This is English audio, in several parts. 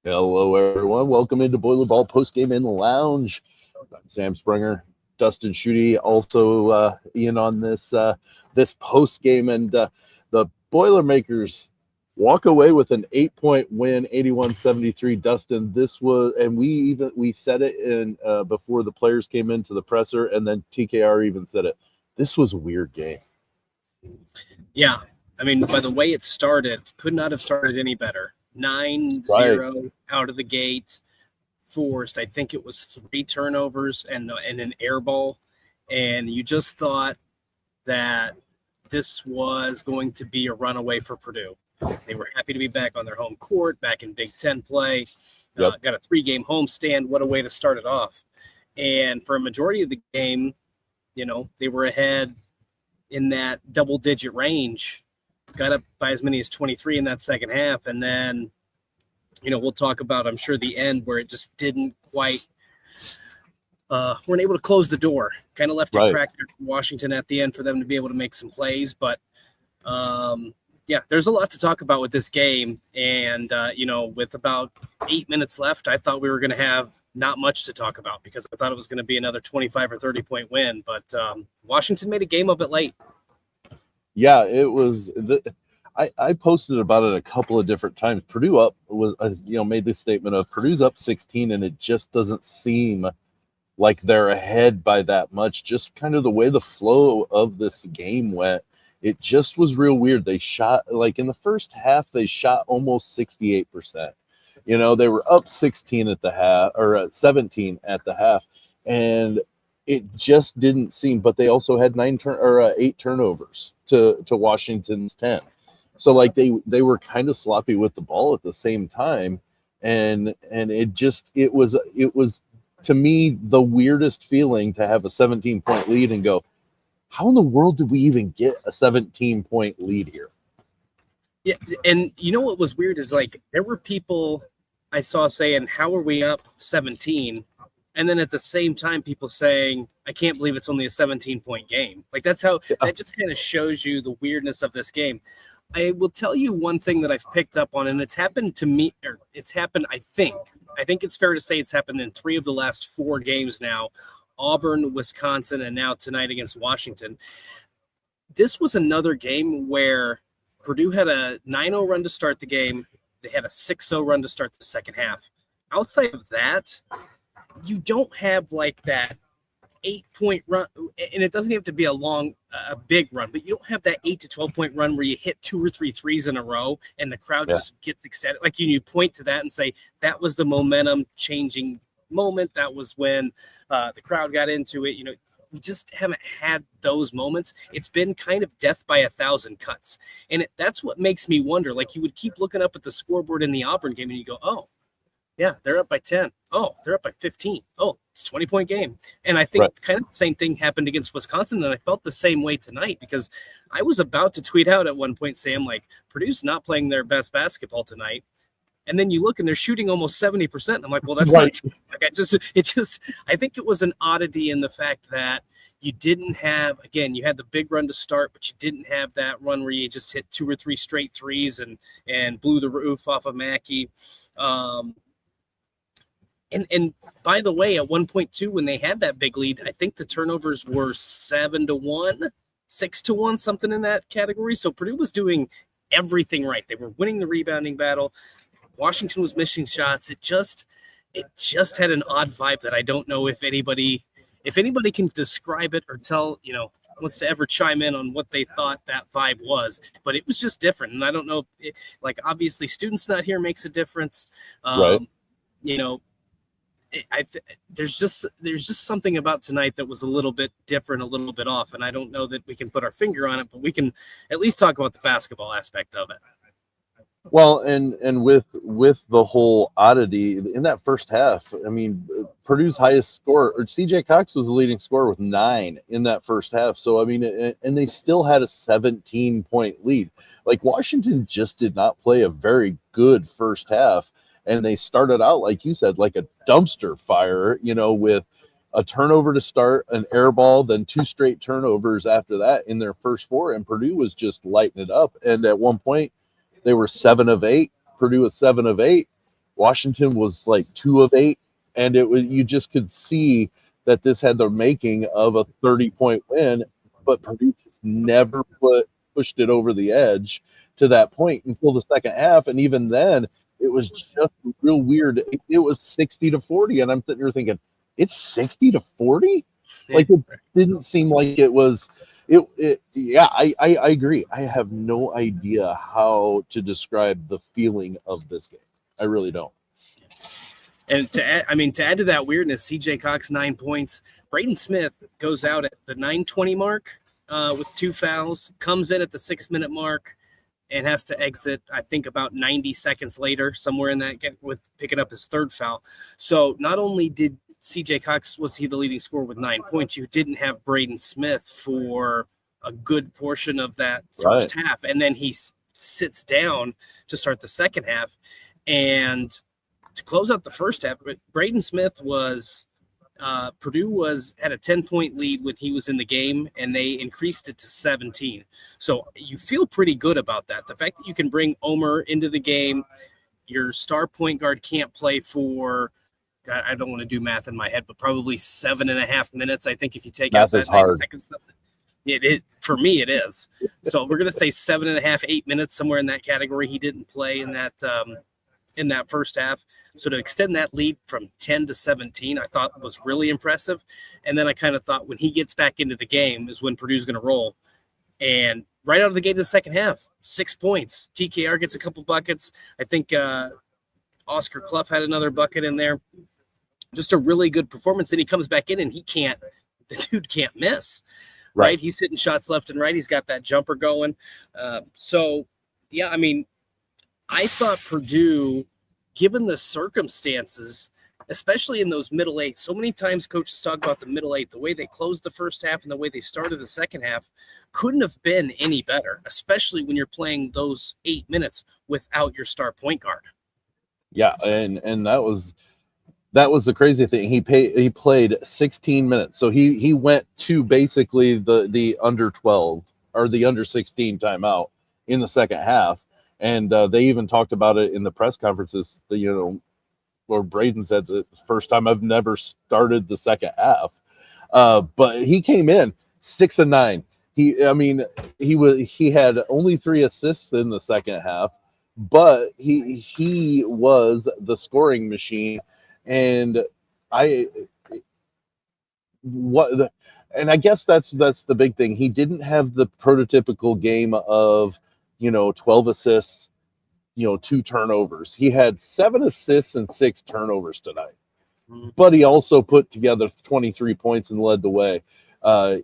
Hello, everyone. Welcome into Boiler Ball Postgame in the Lounge. I'm Sam Springer, Dustin Schutte, also in on this postgame, and the Boilermakers walk away with an 8-point win, 81-73. Dustin, this was, and we said it in before the players came into the presser, and then TKR even said it. This was a weird game. Yeah, I mean, by the way it started, could not have started any better. 9-0 out of the gate, forced, I think it was 3 turnovers and an air ball. And you just thought that this was going to be a runaway for Purdue. They were happy to be back on their home court, back in Big Ten play. Got a 3-game homestand. What a way to start it off. And for a majority of the game, they were ahead in that double-digit range. Got up by as many as 23 in that second half. And then, we'll talk about, I'm sure, the end where it just didn't quite weren't able to close the door. Kind of left it cracked there for Washington at the end for them to be able to make some plays. But, there's a lot to talk about with this game. And, with about 8 minutes left, I thought we were going to have not much to talk about because I thought it was going to be another 25 or 30-point win. But Washington made a game of it late. Yeah, it was. I posted about it a couple of different times. Purdue up was, made this statement of Purdue's up 16, and it just doesn't seem like they're ahead by that much. Just kind of the way the flow of this game went, it just was real weird. They shot, like in the first half, they shot almost 68%. They were up 16 at the half, or 17 at the half, and it just didn't seem. But they also had 8 turnovers to Washington's 10. So like they were kind of sloppy with the ball at the same time, and it was to me the weirdest feeling to have a 17-point lead and go, how in the world did we even get a 17-point lead here? Yeah, and what was weird is like there were people I saw saying, how are we up 17? And then at the same time, people saying, I can't believe it's only a 17-point game. Like that just kind of shows you the weirdness of this game. I will tell you one thing that I've picked up on, and it's happened to me, or it's happened, I think it's fair to say it's happened in 3 of the last 4 games now, Auburn, Wisconsin, and now tonight against Washington. This was another game where Purdue had a 9-0 run to start the game. They had a 6-0 run to start the second half. Outside of that, you don't have like that 8-point run, and it doesn't have to be a big run, but you don't have that 8 to 12-point run where you hit 2 or 3 threes in a row and the crowd just gets ecstatic. Like you point to that and say, that was the momentum changing moment. That was when the crowd got into it. We just haven't had those moments. It's been kind of death by 1,000 cuts. And that's what makes me wonder. Like you would keep looking up at the scoreboard in the Auburn game and you go, oh, yeah, they're up by 10. Oh, they're up by 15. Oh, it's a 20-point game. And I think kind of the same thing happened against Wisconsin, and I felt the same way tonight because I was about to tweet out at one point, Sam, like, Purdue's not playing their best basketball tonight. And then you look and they're shooting almost 70%. I'm like, well, that's not true. Like I think it was an oddity in the fact that you didn't have, again, you had the big run to start, but you didn't have that run where you just hit 2 or 3 straight threes and blew the roof off of Mackey. And by the way, at 1.2, when they had that big lead, I think the turnovers were 7-1, 6-1, something in that category. So Purdue was doing everything right. They were winning the rebounding battle. Washington was missing shots. It just had an odd vibe that I don't know if anybody can describe it or tell, wants to ever chime in on what they thought that vibe was. But it was just different. And I don't know if obviously students not here makes a difference. There's just something about tonight that was a little bit different, a little bit off, and I don't know that we can put our finger on it, but we can at least talk about the basketball aspect of it. Well, and with the whole oddity in that first half, I mean, Purdue's highest scorer, or CJ Cox, was the leading scorer with 9 in that first half. So I mean, and they still had a 17-point lead. Like Washington just did not play a very good first half. And they started out, like you said, like a dumpster fire, with a turnover to start, an air ball, then 2 straight turnovers after that in their first 4. And Purdue was just lighting it up. And at one point, they were 7 of 8. Purdue was 7 of 8. Washington was like 2 of 8, and you just could see that this had the making of a 30-point win, but Purdue just never pushed it over the edge to that point until the second half, and even then, it was just real weird. It was 60-40, and I'm sitting here thinking, it's 60-40? Like, it didn't seem like it was. Yeah, I agree. I have no idea how to describe the feeling of this game. I really don't. And to add to that weirdness, CJ Cox 9 points. Braden Smith goes out at the 9:20 mark with 2 fouls, comes in at the 6-minute mark, and has to exit, I think, about 90 seconds later, somewhere in that, with picking up his 3rd foul. So not only did CJ Cox, was he the leading scorer with 9 points, you didn't have Braden Smith for a good portion of that first half. And then he sits down to start the second half. And to close out the first half, Braden Smith was Purdue had a 10-point lead when he was in the game, and they increased it to 17. So you feel pretty good about that. The fact that you can bring Omer into the game, your star point guard can't play for, God, I don't want to do math in my head, but probably 7.5 minutes. I think if you take out that 90 seconds, for me it is. So we're going to say 7.5, 8 minutes, somewhere in that category. He didn't play in that first half. So to extend that lead from 10 to 17, I thought was really impressive. And then I kind of thought when he gets back into the game is when Purdue's going to roll. And right out of the gate of the second half, 6 points. TKR gets a couple buckets. I think Oscar Clough had another bucket in there. Just a really good performance. Then he comes back in and the dude can't miss. Right? He's hitting shots left and right. He's got that jumper going. So, yeah, I mean, I thought Purdue, given the circumstances, especially in those middle 8, so many times coaches talk about the middle 8, the way they closed the first half and the way they started the second half couldn't have been any better, especially when you're playing those 8 minutes without your star point guard. Yeah, and that was the crazy thing. He played 16 minutes, so he went to basically the under 12 or the under 16 timeout in the second half. And they even talked about it in the press conferences, where Braden said the first time I've never started the second half. But he came in 6 of 9. He had only 3 assists in the second half, but he was the scoring machine. And I guess that's the big thing. He didn't have the prototypical game of 12 assists, 2 turnovers. He had 7 assists and 6 turnovers tonight. But he also put together 23 points and led the way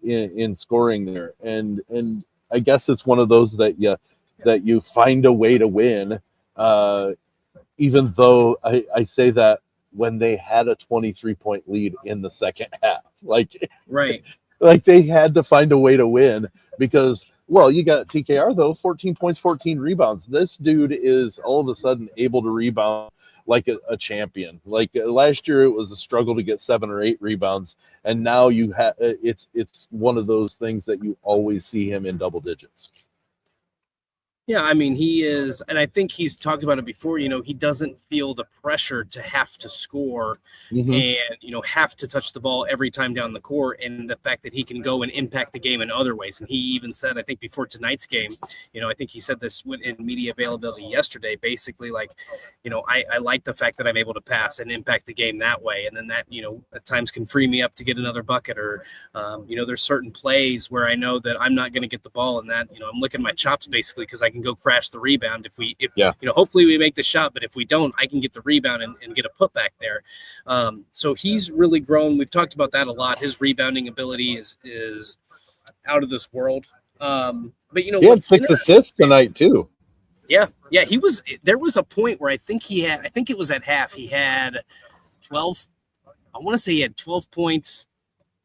in scoring there. And I guess it's one of those that you find a way to win, even though I say that when they had a 23-point lead in the second half. Like they had to find a way to win because, well, you got TKR, though, 14 points, 14 rebounds. This dude is all of a sudden able to rebound like a champion. Like last year, it was a struggle to get 7 or 8 rebounds, and now it's one of those things that you always see him in double digits. Yeah, I mean, he is, and I think he's talked about it before, he doesn't feel the pressure to have to score and, have to touch the ball every time down the court, and the fact that he can go and impact the game in other ways. And he even said, I think before tonight's game, I think he said this in media availability yesterday, basically like, I like the fact that I'm able to pass and impact the game that way. And then that, at times can free me up to get another bucket or, there's certain plays where I know that I'm not going to get the ball and that, I'm licking my chops basically because I can go crash the rebound hopefully we make the shot, but if we don't, I can get the rebound and get a putback there. So he's really grown. We've talked about that a lot. His rebounding ability is out of this world. But he had 6 assists tonight too. Yeah. There was a point where I think it was at half. He had 12. I want to say he had 12 points.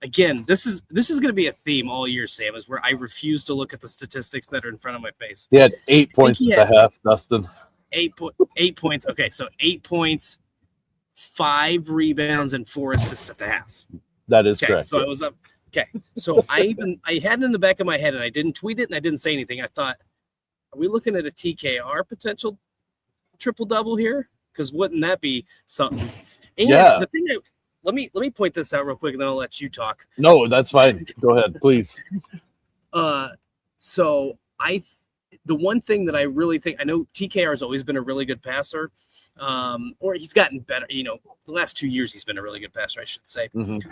Again, this is going to be a theme all year, Sam, is where I refuse to look at the statistics that are in front of my face. He had 8 points at the half, Dustin. 8 points. Okay, so 8 points, 5 rebounds, and 4 assists at the half. That is correct. So I was up. Okay, so I had it in the back of my head, and I didn't tweet it, and I didn't say anything. I thought, are we looking at a TKR potential triple-double here? Because wouldn't that be something? And Yeah. the thing let me point this out real quick, and then I'll let you talk. No, that's fine. Go ahead, please. So the one thing that I really think, I know TKR has always been a really good passer, or he's gotten better. You know, the last 2 years he's been a really good passer, I should say. Mm-hmm.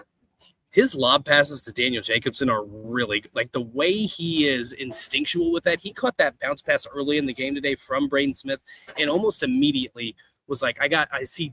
His lob passes to Daniel Jacobson are really good. Like the way he is instinctual with that. He caught that bounce pass early in the game today from Braden Smith, and almost immediately was like, I see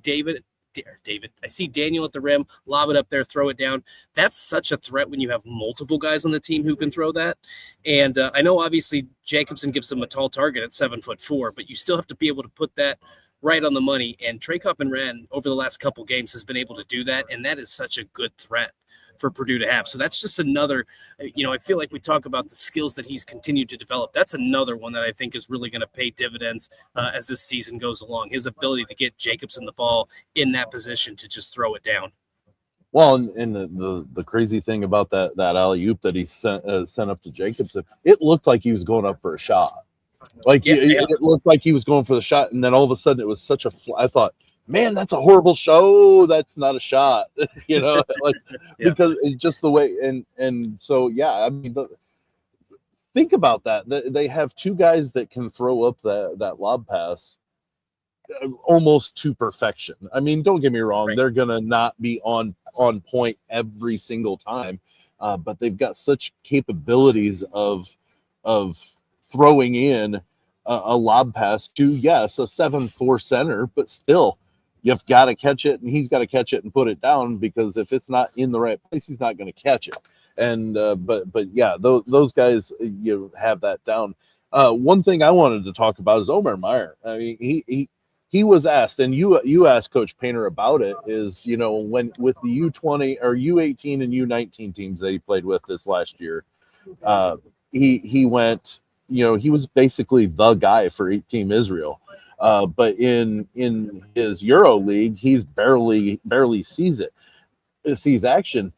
I see Daniel at the rim, lob it up there, throw it down. That's such a threat when you have multiple guys on the team who can throw that. And I know obviously Jacobson gives them a tall target at 7'4", but you still have to be able to put that right on the money. And Trey Kaufman-Renn over the last couple games has been able to do that, and that is such a good threat for Purdue to have. So that's just another, I feel like we talk about the skills that he's continued to develop. That's another one that I think is really going to pay dividends as this season goes along. His ability to get Jacobson the ball in that position to just throw it down. Well, and the crazy thing about that alley-oop that he sent up to Jacobson, it looked like he was going up for a shot. Like it looked like he was going for the shot, and then all of a sudden it was such a I thought, man, that's a horrible show. That's not a shot, because it's just the way. And so, yeah, I mean, think about that. They have two guys that can throw up that lob pass almost to perfection. I mean, don't get me wrong. Right. They're going to not be on point every single time, but they've got such capabilities of throwing in a lob pass to, yes, a 7'4" center, but still, you've got to catch it, and he's got to catch it and put it down, because if it's not in the right place, he's not going to catch it. And but yeah, those guys, have that down. One thing I wanted to talk about is Omer Meyer. I mean, he was asked, and you asked Coach Painter about it, is, when with the U20 or U18 and U19 teams that he played with this last year, he went, he was basically the guy for Team Israel. But in his Euro League, he's barely sees action.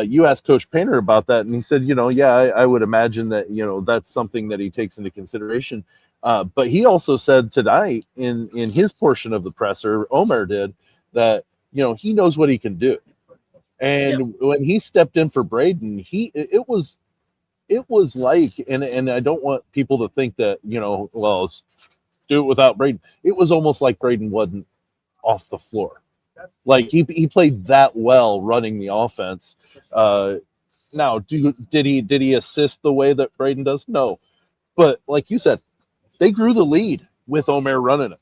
You asked Coach Painter about that, and he said, I would imagine that, that's something that he takes into consideration. But he also said tonight in his portion of the presser, Omer did, that, he knows what he can do. And when he stepped in for Braden, it was like, and I don't want people to think that, well, do it without Braden. It was almost like Braden wasn't off the floor. Like he played that well running the offense. Now, did he assist the way that Braden does? No. But like you said, they grew the lead with Omer running it.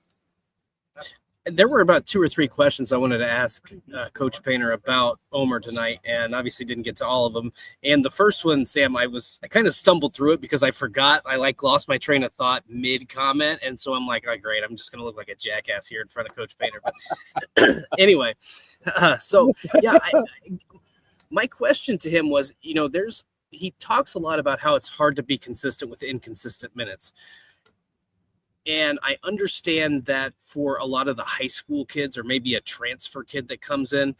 There were about 2 or 3 questions I wanted to ask Coach Painter about Omer tonight, and obviously didn't get to all of them. And the first one, Sam, I kind of stumbled through it because I forgot. I lost my train of thought mid-comment, and so I'm like, oh, great, I'm just going to look like a jackass here in front of Coach Painter. But anyway, my question to him was, he talks a lot about how it's hard to be consistent with inconsistent minutes. And I understand that for a lot of the high school kids, or maybe a transfer kid that comes in,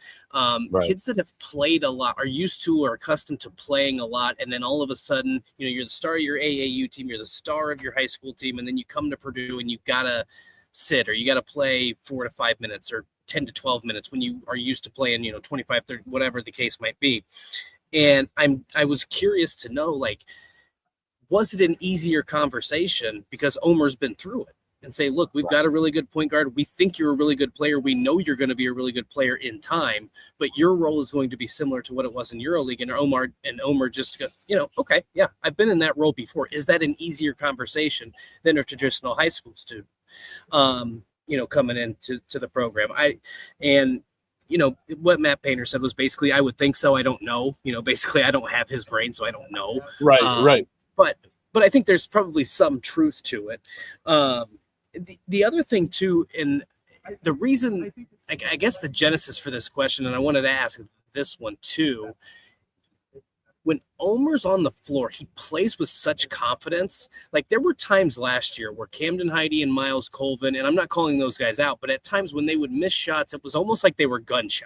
kids that have played a lot, are used to or accustomed to playing a lot. And then all of a sudden, you're the star of your AAU team, you're the star of your high school team. And then you come to Purdue and you got to sit, or you got to play 4 to 5 minutes or 10 to 12 minutes when you are used to playing, 25, 30, whatever the case might be. And I was curious to know, was it an easier conversation because Omer's been through it, and say, look, we've got a really good point guard. We think you're a really good player. We know you're going to be a really good player in time, but your role is going to be similar to what it was in EuroLeague. And Omer just go, okay, yeah, I've been in that role before. Is that an easier conversation than a traditional high school student, coming into the program? What Matt Painter said was basically, I would think so. I don't know. Basically, I don't have his brain, so I don't know. Right. But I think there's probably some truth to it. The other thing too, and the reason, I guess the genesis for this question, and I wanted to ask this one too, when Omer's on the floor, he plays with such confidence. Like there were times last year where Camden Heide and Miles Colvin, and I'm not calling those guys out, but at times when they would miss shots, it was almost like they were gun shy.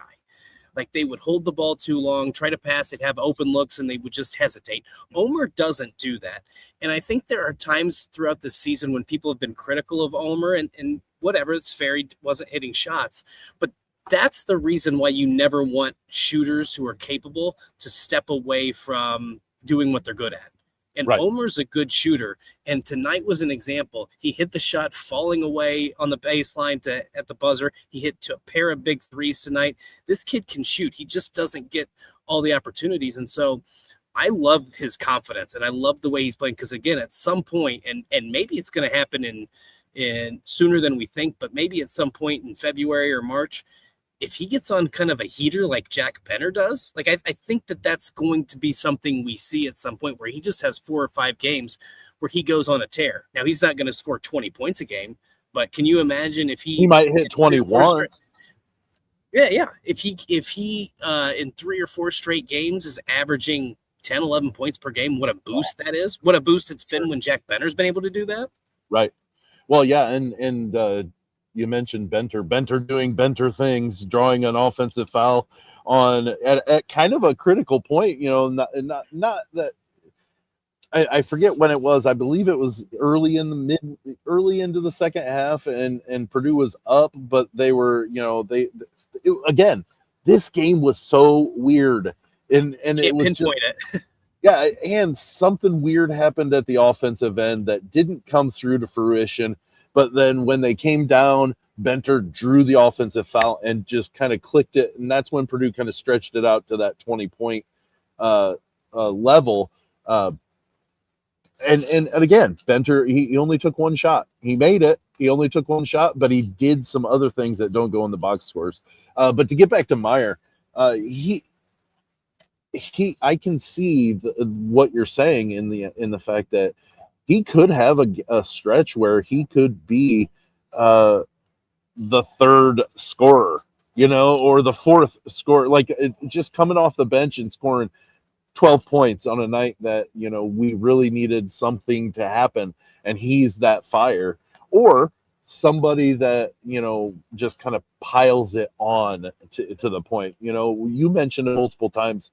Like they would hold the ball too long, try to pass it, have open looks, and they would just hesitate. Omer doesn't do that. And I think there are times throughout the season when people have been critical of Omer, and whatever, it's fair. He wasn't hitting shots, but that's the reason why you never want shooters who are capable to step away from doing what they're good at. And Right. Omer's a good shooter, and tonight was an example. He hit the shot falling away on the baseline at the buzzer. He hit a pair of big threes tonight. This kid can shoot. He just doesn't get all the opportunities. And so I love his confidence, and I love the way he's playing because, again, at some point, and maybe it's going to happen in sooner than we think, but maybe at some point in February or March, if he gets on kind of a heater like Jack Benner does, like I think that's going to be something we see at some point where he just has 4 or 5 games where he goes on a tear. Now, he's not going to score 20 points a game, but can you imagine if he might hit 21? Yeah. If he in 3 or 4 straight games is averaging 10, 11 points per game, what a boost that is. What a boost it's been when Jack Benner's been able to do that. Right. Well, yeah, and you mentioned Benter doing Benter things, drawing an offensive foul at kind of a critical point, not that I forget when it was. I believe it was early into the second half, and Purdue was up, but they were, again, this game was so weird, and it was pinpoint it. Yeah, and something weird happened at the offensive end that didn't come through to fruition. But then when they came down, Benter drew the offensive foul and just kind of clicked it. And that's when Purdue kind of stretched it out to that 20-point level. And again, Benter, he only took one shot. He made it. He only took one shot, but he did some other things that don't go in the box scores. But to get back to Meyer, I can see what you're saying in the fact that he could have a stretch where he could be the third scorer, or the fourth scorer, like just coming off the bench and scoring 12 points on a night that, we really needed something to happen, and he's that fire, or somebody that, just kind of piles it on to the point. You mentioned it multiple times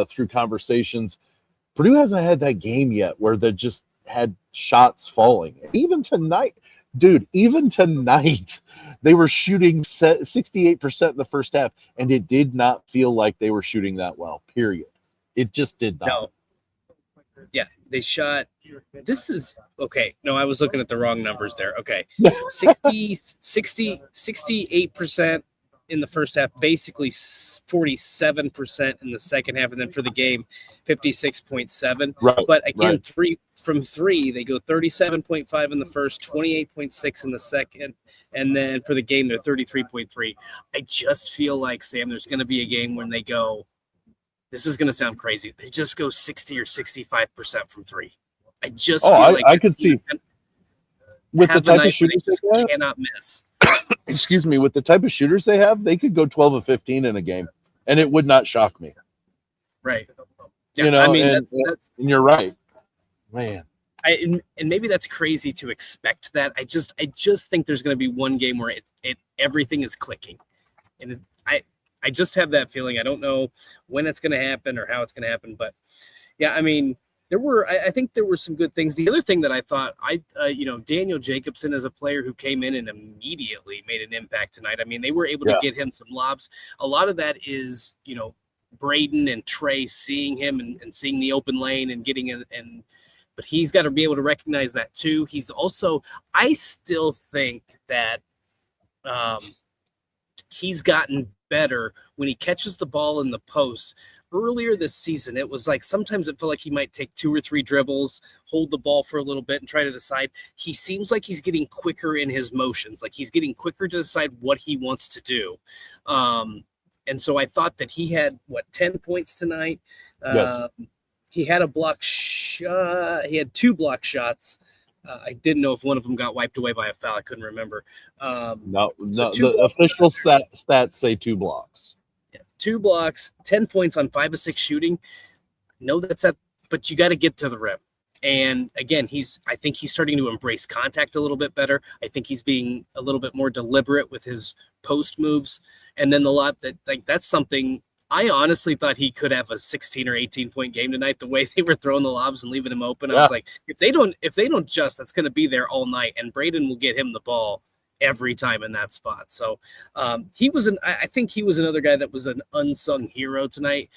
through conversations. Purdue hasn't had that game yet where they just had shots falling. Even tonight, they were shooting 68% in the first half, and it did not feel like they were shooting that well, period. It just did not. No. Yeah, they shot. This is okay. No, I was looking at the wrong numbers there. Okay. 68% in the first half, basically 47% in the second half, and then for the game, 56.7. Right. But again, from three, they go 37.5 in the first, 28.6 in the second, and then for the game, they're 33.3. I just feel like, Sam, there's going to be a game when they go, this is going to sound crazy, they just go 60 or 65% from three. I just feel like I could see with the type of shooters they just cannot miss. Excuse me, with the type of shooters they have, they could go 12 of 15 in a game, and it would not shock me. Right. Yeah, I mean, and you're right, man. And maybe that's crazy to expect that. I just think there's going to be one game where it everything is clicking, and I just have that feeling. I don't know when it's going to happen or how it's going to happen, but yeah, I mean, I think there were some good things. The other thing that I thought, Daniel Jacobson is a player who came in and immediately made an impact tonight. I mean, they were able to get him some lobs. A lot of that is, Braden and Trey seeing him and seeing the open lane and getting in, but he's got to be able to recognize that too. He's also, I still think that he's gotten better when he catches the ball in the post. Earlier this season, it was like sometimes it felt like he might take 2 or 3 dribbles, hold the ball for a little bit, and try to decide. He seems like he's getting quicker in his motions, like he's getting quicker to decide what he wants to do. And so I thought that he had, 10 points tonight? Yes. He had a block shot. He had 2 block shots. I didn't know if one of them got wiped away by a foul. I couldn't remember. No, the official stats say 2 blocks. 2 blocks, 10 points on 5 of 6 shooting. No, but you got to get to the rim. And again, I think he's starting to embrace contact a little bit better. I think he's being a little bit more deliberate with his post moves. And then that's something I honestly thought he could have a 16 or 18 point game tonight. The way they were throwing the lobs and leaving him open, I was like, if they don't adjust, that's going to be there all night. And Braden will get him the ball every time in that spot. So I think he was another guy that was an unsung hero tonight,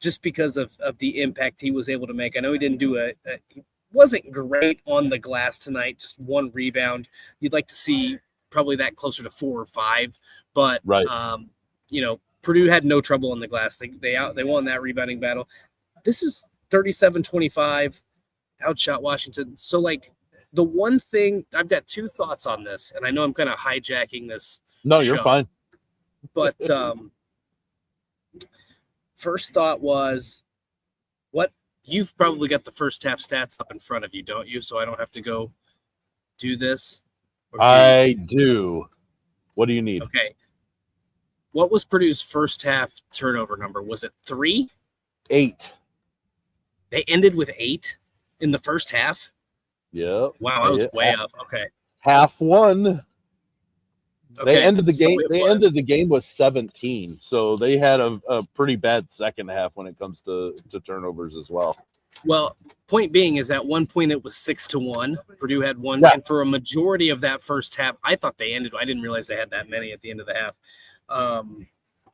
just because of the impact he was able to make. I know he didn't do he wasn't great on the glass tonight, just one rebound. You'd like to see probably that closer to 4 or 5, but Right. Purdue had no trouble on the glass. They won that rebounding battle. This is 37-25, outshot Washington. So, like, the one thing, I've got 2 thoughts on this, and I know I'm kind of hijacking this. No, you're fine. But first thought was, you've probably got the first half stats up in front of you, don't you? So I don't have to go do this. I do. What do you need? Okay. What was Purdue's first half turnover number? Was it 3? 8. They ended with 8 in the first half? Yep. Wow, I was way up. Okay. Half one. Okay. They ended the game. So ended the game with 17. So they had a pretty bad second half when it comes to turnovers as well. Well, point being is at one point it was 6-1. Purdue had one, and for a majority of that first half, I thought they ended. I didn't realize they had that many at the end of the half.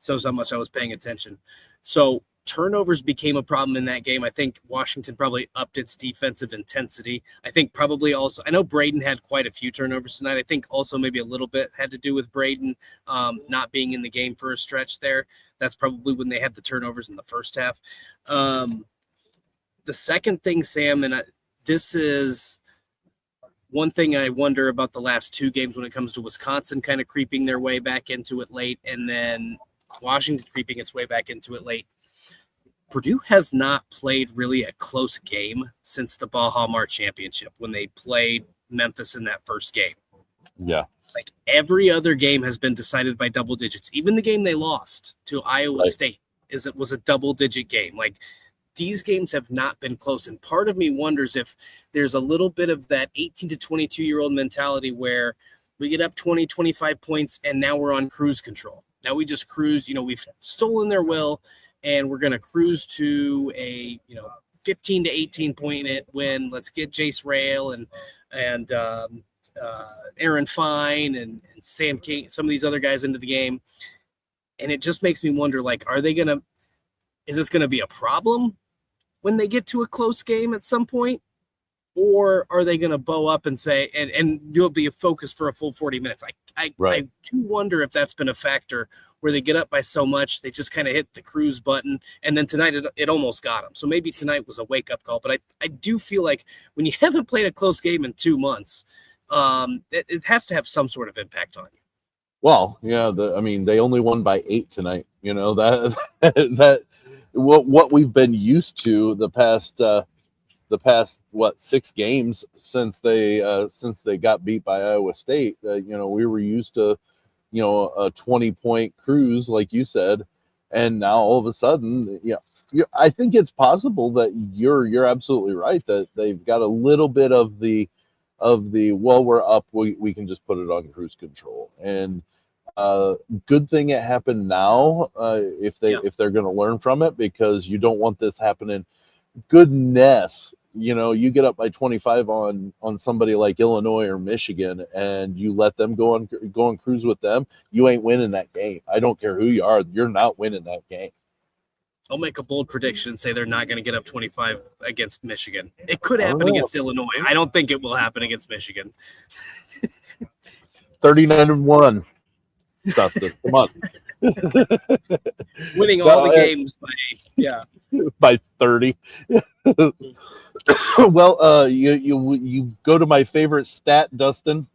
Shows how much I was paying attention. So turnovers became a problem in that game. I think Washington probably upped its defensive intensity. I think probably also, I know Braden had quite a few turnovers tonight. I think also maybe a little bit had to do with Braden not being in the game for a stretch there. That's probably when they had the turnovers in the first half. The second thing, Sam, and this is one thing I wonder about the last 2 games when it comes to Wisconsin kind of creeping their way back into it late, and then Washington creeping its way back into it late. Purdue has not played really a close game since the Baja Mar Championship when they played Memphis in that first game. Yeah. Like every other game has been decided by double digits. Even the game they lost to Iowa State was a double-digit game. Like, these games have not been close. And part of me wonders if there's a little bit of that 18 to 22-year-old mentality where we get up 20, 25 points, and now we're on cruise control. Now we just cruise. We've stolen their will, and we're going to cruise to a 15 to 18 point win. Let's get Jace Rail and Aaron Fine and Sam King, some of these other guys into the game. And it just makes me wonder, like, is this going to be a problem when they get to a close game at some point? Or are they going to bow up and say, and there'll be a focus for a full 40 minutes? I do wonder if that's been a factor where they get up by so much, they just kind of hit the cruise button. And then tonight it almost got them. So maybe tonight was a wake-up call. But I do feel like when you haven't played a close game in 2 months, it has to have some sort of impact on you. Well, yeah, they only won by 8 tonight. That what we've been used to the past 6 games since they got beat by Iowa State. We were used to a 20-point cruise, like you said, and now all of a sudden, I think it's possible that you're absolutely right that they've got a little bit of the well, we're up, we can just put it on cruise control. And good thing it happened now, if they're going to learn from it, because you don't want this happening. Goodness, you get up by 25 on somebody like Illinois or Michigan, and you let them go on cruise with them. You ain't winning that game. I don't care who you are. You're not winning that game. I'll make a bold prediction and say they're not going to get up 25 against Michigan. It could happen against Illinois. I don't think it will happen against Michigan. 39-1. Dustin, come on. Winning all the games by 30. Well, you go to my favorite stat, Dustin.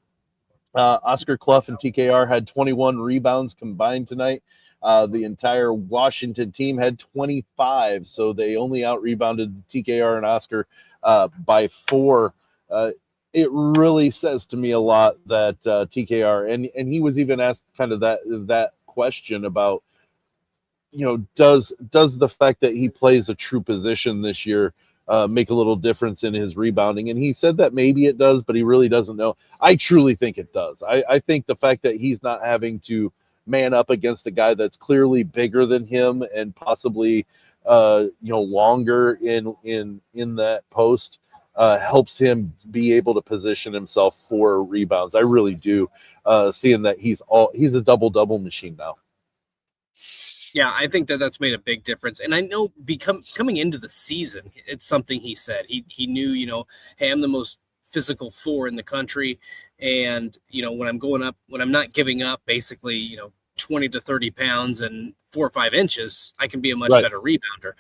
Oscar Clough and TKR had 21 rebounds combined tonight. The entire Washington team had 25, so they only out-rebounded TKR and Oscar by 4. It really says to me a lot that TKR, and he was even asked kind of that question about, does the fact that he plays a true position this year make a little difference in his rebounding? And he said that maybe it does, but he really doesn't know. I truly think it does. I think the fact that he's not having to man up against a guy that's clearly bigger than him and possibly longer in that post, helps him be able to position himself for rebounds. I really do, seeing that he's a double-double machine now. Yeah, I think that's made a big difference. And I know coming into the season, it's something he said. He knew, hey, I'm the most physical 4 in the country. And, when I'm not giving up basically, 20 to 30 pounds and 4 or 5 inches, I can be a much better rebounder.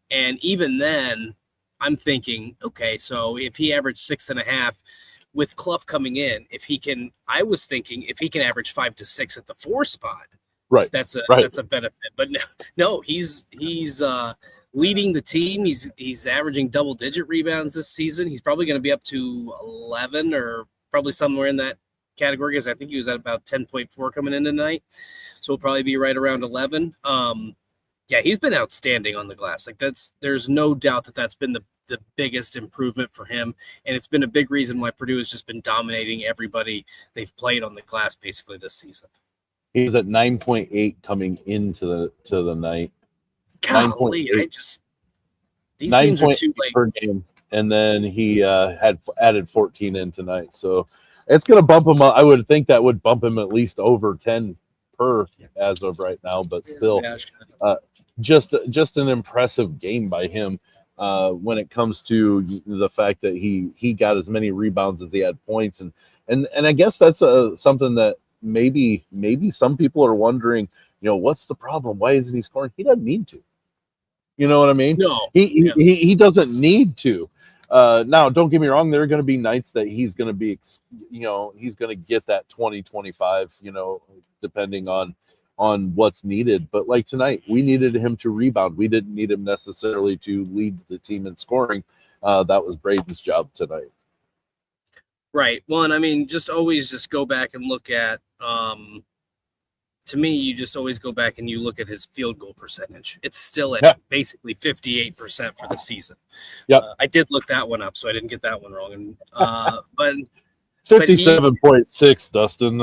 And even then, I'm thinking, okay, so if he averaged 6.5 with Clough coming in, I was thinking if he can average 5 to 6 at the 4 spot, right, that's a benefit. But no, he's leading the team. He's averaging double-digit rebounds this season. He's probably going to be up to 11 or probably somewhere in that category, because I think he was at about 10.4 coming in tonight. So he'll probably be right around 11. Yeah, he's been outstanding on the glass. There's no doubt that's been the biggest improvement for him, and it's been a big reason why Purdue has just been dominating everybody they've played on the glass basically this season. He was at 9.8 coming into the night. Golly, these games are too late per game, and then he had added 14 in tonight. So it's going to bump him up. I would think that would bump him at least over 10 per as of right now, but still, just an impressive game by him when it comes to the fact that he got as many rebounds as he had points, and I guess that's something that maybe some people are wondering, what's the problem? Why isn't he scoring? He doesn't need to. You know what I mean? No, he doesn't need to. Now, don't get me wrong. There are going to be nights that he's going to be, he's going to get that 20, 25, depending on what's needed. But like tonight, we needed him to rebound. We didn't need him necessarily to lead the team in scoring. That was Braden's job tonight. Right. Well, and I mean, just always go back and look at, to me, you just always go back and you look at his field goal percentage. It's still at basically 58% for the season. Yeah. I did look that one up, so I didn't get that one wrong. And but 57.6, Dustin.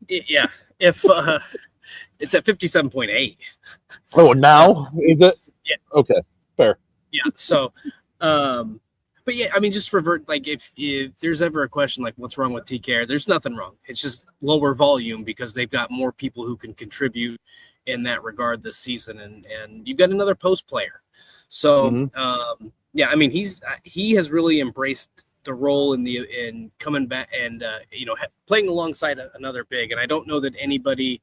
Yeah. If it's at 57.8. Oh, now is it? Yeah. Okay. Fair. Yeah. So, but yeah, I mean, just revert. If there's ever a question like what's wrong with TKR, there's nothing wrong. It's just lower volume because they've got more people who can contribute in that regard this season, and you've got another post player. So, yeah, I mean, he has really embraced the role in coming back and playing alongside another big. And I don't know that anybody.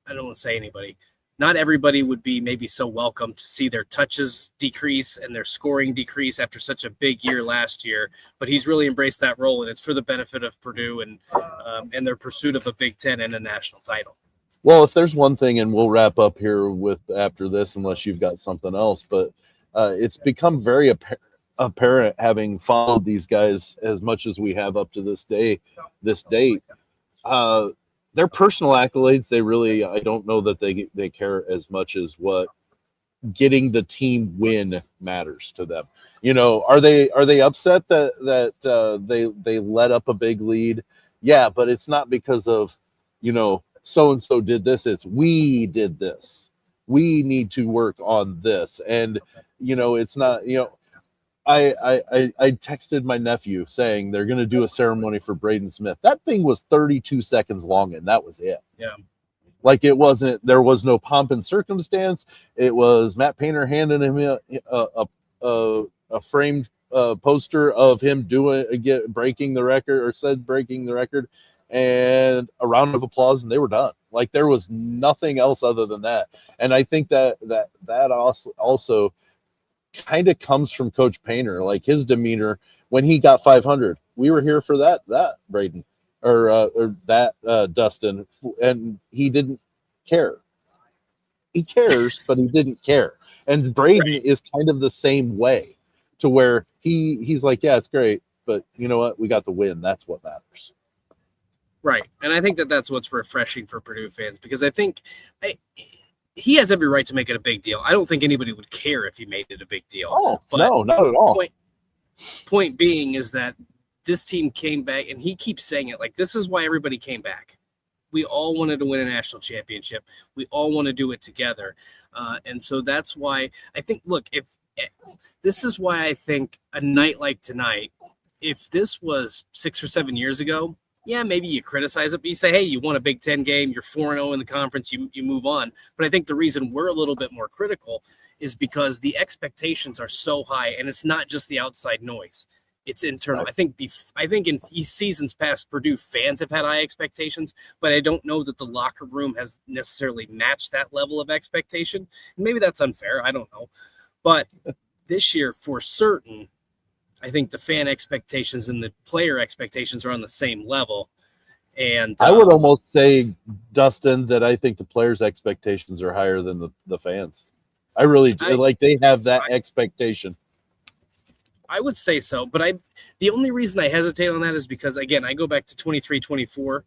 I don't want to say anybody. Not everybody would be maybe so welcome to see their touches decrease and their scoring decrease after such a big year last year. But he's really embraced that role, and it's for the benefit of Purdue and their pursuit of a Big Ten and a national title. Well, if there's one thing, and we'll wrap up here with after this, unless you've got something else, but it's become very apparent, having followed these guys as much as we have up to this date. Their personal accolades, I don't know that they care as much as what getting the team win matters to them. Are they upset that they let up a big lead? Yeah, but it's not because of, so and so did this. It's we did this. We need to work on this. And it's not, I texted my nephew saying they're going to do a ceremony for Braden Smith. That thing was 32 seconds long, and that was it. Yeah. Like there was no pomp and circumstance. It was Matt Painter handing him a framed poster of him breaking the record, and a round of applause, and they were done. Like there was nothing else other than that. And I think that also kind of comes from Coach Painter, like his demeanor when he got 500. We were here for that Braden or that Dustin, and he didn't care. He cares, but he didn't care. And Braden is kind of the same way, to where he's like, yeah, it's great, but you know what? We got the win. That's what matters. Right, and I think that's what's refreshing for Purdue fans, because I think he has every right to make it a big deal. I don't think anybody would care if he made it a big deal. Oh, but no, not at all. Point being is that this team came back, and he keeps saying it, like, this is why everybody came back. We all wanted to win a national championship. We all want to do it together. And so that's why I think, look, this is why I think a night like tonight, if this was 6 or 7 years ago, yeah, maybe you criticize it, but you say, hey, you won a Big Ten game, you're 4-0 in the conference, you move on. But I think the reason we're a little bit more critical is because the expectations are so high, and it's not just the outside noise. It's internal. I think in seasons past, Purdue fans have had high expectations, but I don't know that the locker room has necessarily matched that level of expectation. And maybe that's unfair. I don't know. But this year, for certain, I think the fan expectations and the player expectations are on the same level. And I would almost say, Dustin, that I think the players' expectations are higher than the fans. I really do. Like, they have that expectation. I would say so, but the only reason I hesitate on that is because, again, I go back to 23-24.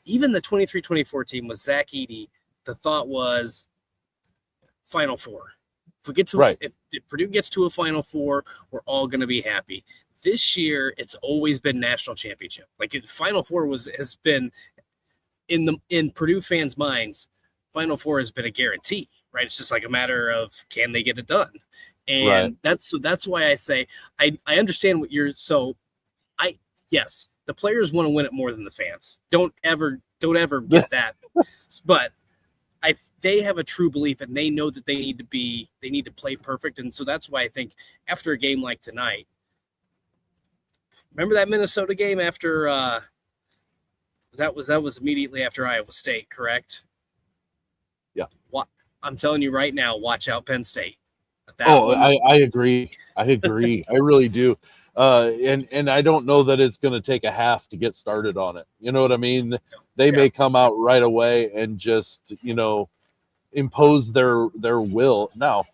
Even the 23-24 team with Zach Edey, the thought was Final Four. If we get to if Purdue gets to a Final Four, we're all going to be happy. This year, it's always been national championship. Like, Final Four has been in Purdue fans' minds. Final Four has been a guarantee, right? It's just like a matter of, can they get it done? And that's why I say I understand what you're. So, yes, the players want to win it more than the fans. Don't ever get that. But they have a true belief, and they know that they need to play perfect. And so that's why I think after a game like tonight, remember that Minnesota game after that was immediately after Iowa State, correct? Yeah. I'm telling you right now, watch out Penn State. I agree. I really do. And I don't know that it's going to take a half to get started on it. You know what I mean? They may come out right away and just, impose their will. Now,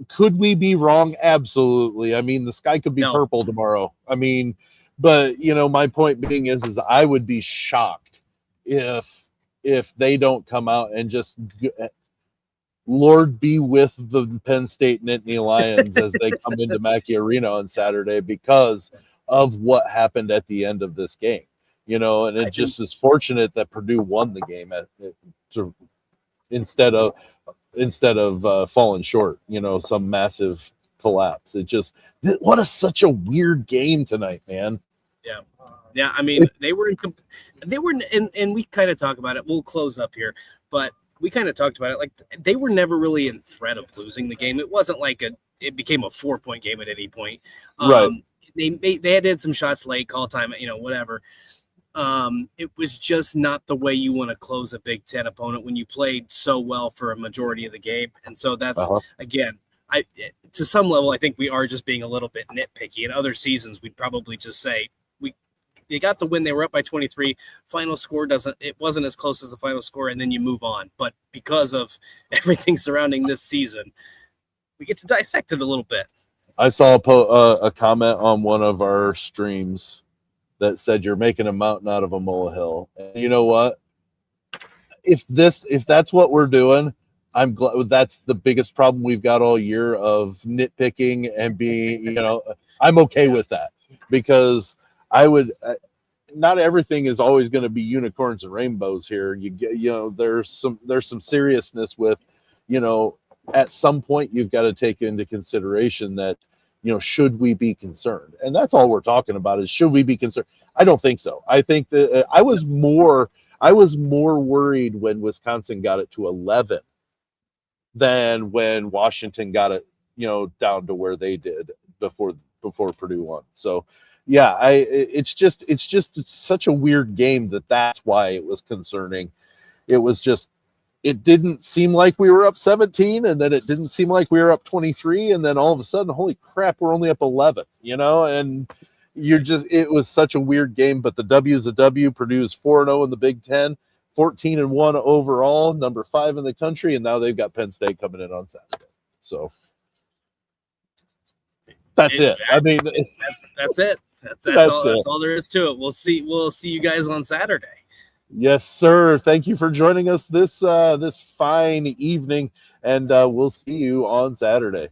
could we be wrong? Absolutely. I mean, the sky could be purple tomorrow. I mean, but my point being is I would be shocked if they don't come out and just Lord be with the Penn State Nittany Lions as they come into Mackey Arena on Saturday because of what happened at the end of this game. And it just is fortunate that Purdue won the game instead of falling short, some massive collapse. It just such a weird game tonight, man. Yeah. I mean, they were and we kind of talk about it. We'll close up here, but we kind of talked about it. Like, they were never really in threat of losing the game. It wasn't like it became a 4-point game at any point. Right. They had some shots late, call time, whatever. It was just not the way you want to close a Big Ten opponent when you played so well for a majority of the game. And so that's, again, to some level, I think we are just being a little bit nitpicky. In other seasons, we'd probably just say, they got the win. They were up by 23. Final score wasn't as close as the final score, and then you move on. But because of everything surrounding this season, we get to dissect it a little bit. I saw a comment on one of our streams that said you're making a mountain out of a molehill. And you know what? If that's what we're doing, I'm glad. That's the biggest problem we've got all year of nitpicking and being, I'm okay with that, because not everything is always going to be unicorns and rainbows here. There's some seriousness with, at some point you've got to take into consideration that, should we be concerned? And that's all we're talking about is, should we be concerned? I don't think so. I think that I was more worried when Wisconsin got it to 11 than when Washington got it, down to where they did before Purdue won. So, yeah, it's just such a weird game that's why it was concerning. It didn't seem like we were up 17, and then it didn't seem like we were up 23, and then all of a sudden, holy crap, we're only up 11, and it was such a weird game. But the W is a W. Purdue's 4-0 in the Big Ten, 14-1 overall, number 5 in the country, and now they've got Penn State coming in on Saturday. So that's it. I mean, that's it. That's all there is to it. We'll see you guys on Saturday. Yes, sir. Thank you for joining us this fine evening, and we'll see you on Saturday.